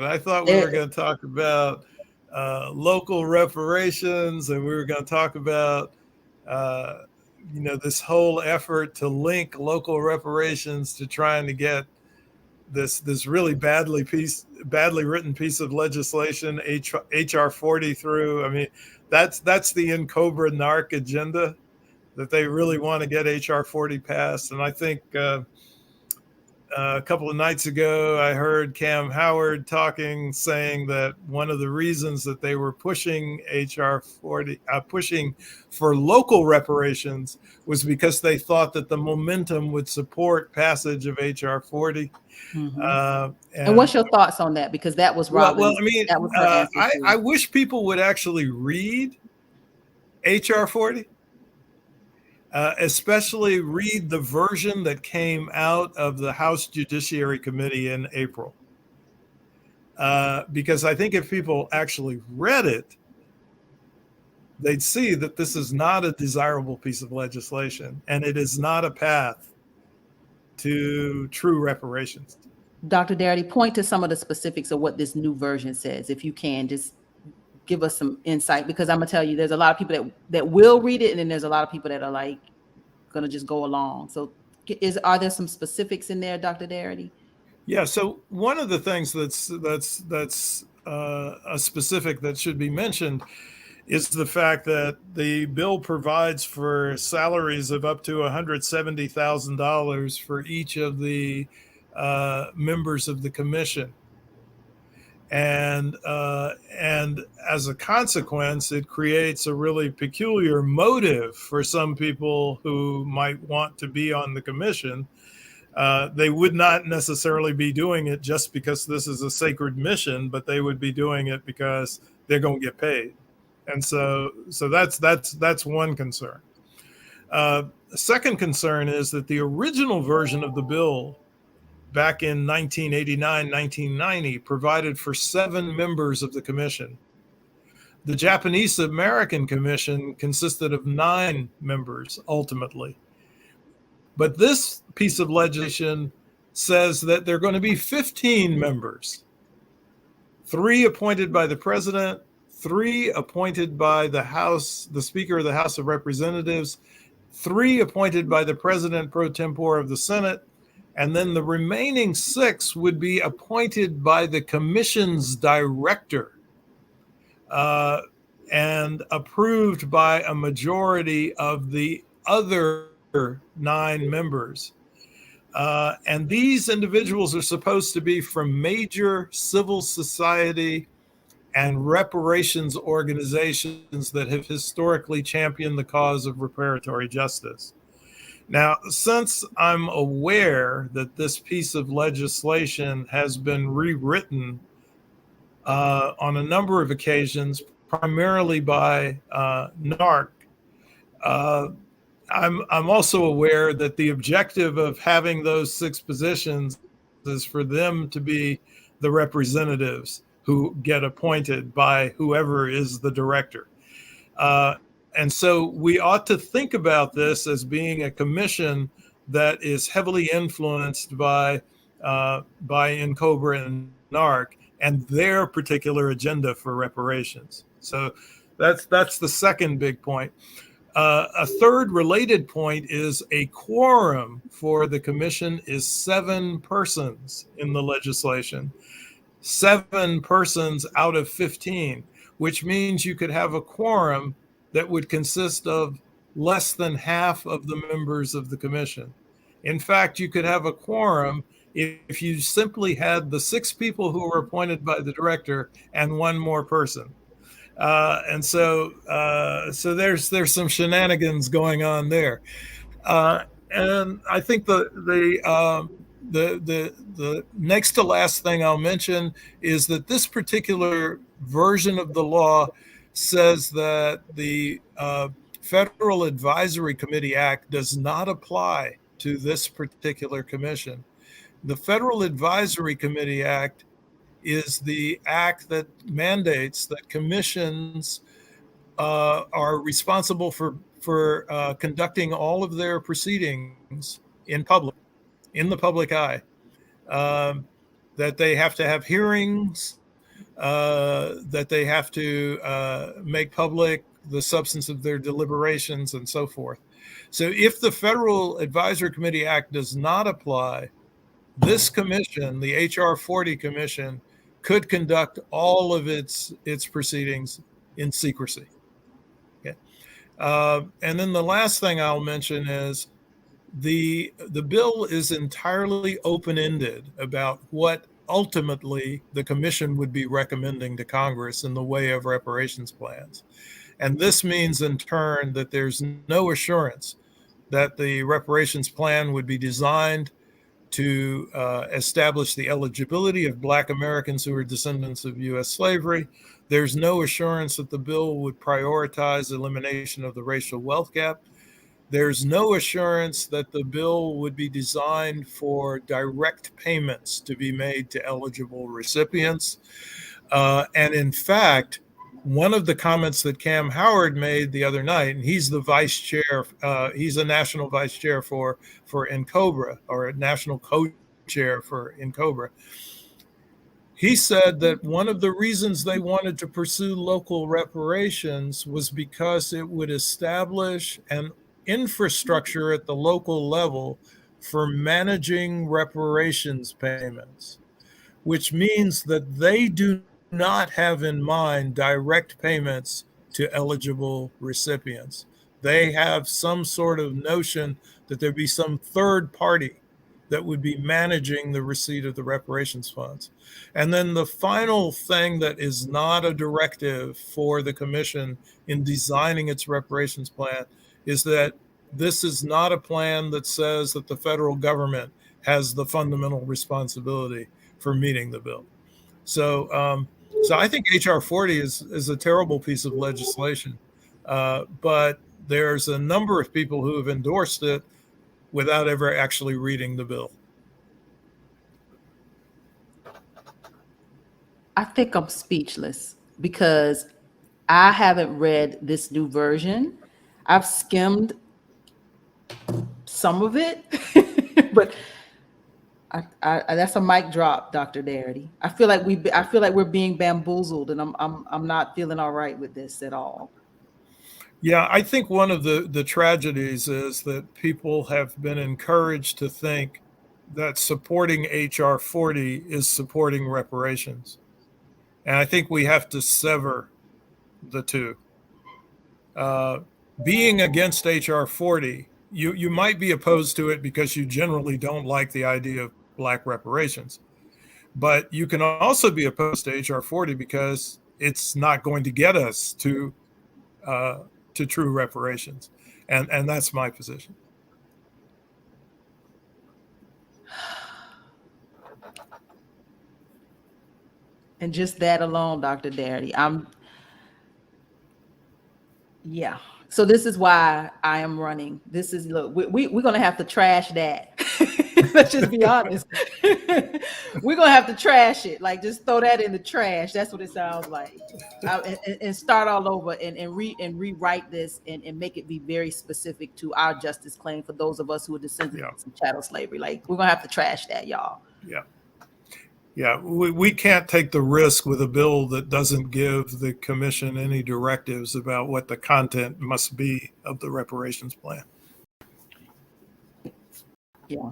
I thought we were going to talk about local reparations, and we were going to talk about this whole effort to link local reparations to trying to get this really badly written piece of legislation, HR 40, through. I mean, that's the NCOBRA NAARC agenda, that they really want to get HR 40 passed. And I think a couple of nights ago, I heard Cam Howard saying that one of the reasons that they were pushing HR 40, pushing for local reparations, was because they thought that the momentum would support passage of HR 40. Mm-hmm. And what's your thoughts on that? Because that was Robin's. Well, I mean, that was her answer I wish people would actually read HR 40. Especially read the version that came out of the House Judiciary Committee in April. Because I think if people actually read it, they'd see that this is not a desirable piece of legislation, and it is not a path to true reparations. Dr. Darity, point to some of the specifics of what this new version says, if you can. Just give us some insight, because I'm gonna tell you, there's a lot of people that will read it, and then there's a lot of people that are like gonna just go along. So are there some specifics in there, Dr. Darity? Yeah, so one of the things that's a specific that should be mentioned is the fact that the bill provides for salaries of up to $170,000 for each of the members of the commission. And as a consequence, it creates a really peculiar motive for some people who might want to be on the commission. They would not necessarily be doing it just because this is a sacred mission, but they would be doing it because they're going to get paid. And so that's one concern. A second concern is that the original version of the bill back in 1989, 1990, provided for 7 members of the commission. The Japanese American Commission consisted of 9 members ultimately. But this piece of legislation says that there are going to be 15 members, 3 appointed by the president, 3 appointed by the Speaker of the House of Representatives, 3 appointed by the President pro tempore of the Senate, and then the remaining 6 would be appointed by the commission's director and approved by a majority of the other 9 members. And these individuals are supposed to be from major civil society and reparations organizations that have historically championed the cause of reparatory justice. Now, since I'm aware that this piece of legislation has been rewritten on a number of occasions, primarily by NAARC, I'm also aware that the objective of having those 6 positions is for them to be the representatives who get appointed by whoever is the director. And so we ought to think about this as being a commission that is heavily influenced by NCOBRA and NAARC and their particular agenda for reparations. So that's the second big point. A third related point is a quorum for the commission is 7 persons in the legislation, 7 persons out of 15, which means you could have a quorum that would consist of less than half of the members of the commission. In fact, you could have a quorum if you simply had the 6 people who were appointed by the director and 1 more person. And so there's some shenanigans going on there. And I think the next to last thing I'll mention is that this particular version of the law says that the Federal Advisory Committee Act does not apply to this particular commission. The Federal Advisory Committee Act is the act that mandates that commissions are responsible for conducting all of their proceedings in the public eye. that they have to have hearings, that they have to make public the substance of their deliberations and so forth. So if the Federal Advisory Committee Act does not apply, this commission, the HR 40 Commission, could conduct all of its proceedings in secrecy. Okay. And then the last thing I'll mention is the bill is entirely open-ended about what ultimately the commission would be recommending to Congress in the way of reparations plans. And this means in turn that there's no assurance that the reparations plan would be designed to establish the eligibility of Black Americans who are descendants of U.S. slavery. There's no assurance that the bill would prioritize elimination of the racial wealth gap. There's no assurance that the bill would be designed for direct payments to be made to eligible recipients. And in fact, one of the comments that Cam Howard made the other night, and he's the vice chair, he's a national vice chair for NCOBRA, or a national co-chair for NCOBRA. He said that one of the reasons they wanted to pursue local reparations was because it would establish an infrastructure at the local level for managing reparations payments, which means that they do not have in mind direct payments to eligible recipients. They have some sort of notion that there'd be some third party that would be managing the receipt of the reparations funds. And then the final thing that is not a directive for the commission in designing its reparations plan is that this is not a plan that says that the federal government has the fundamental responsibility for meeting the bill. So I think HR 40 is a terrible piece of legislation, but there's a number of people who have endorsed it without ever actually reading the bill. I think I'm speechless because I haven't read this new version. I've skimmed some of it, but I that's a mic drop, Dr. Darity. I feel like we're being bamboozled, and I'm not feeling all right with this at all. Yeah, I think one of the tragedies is that people have been encouraged to think that supporting HR 40 is supporting reparations. And I think we have to sever the two. Being against HR 40, you might be opposed to it because you generally don't like the idea of Black reparations. But you can also be opposed to HR 40 because it's not going to get us to true reparations. And that's my position. And just that alone, Dr. Darity, yeah. So this is why I am running. This is, look, we're going to have to trash that. Let's just be honest. We're going to have to trash it. Like, just throw that in the trash. That's what it sounds like. And start all over and rewrite this and make it be very specific to our justice claim for those of us who are descendants of chattel slavery. Like, we're going to have to trash that, y'all. Yeah. Yeah, we can't take the risk with a bill that doesn't give the commission any directives about what the content must be of the reparations plan. Yeah.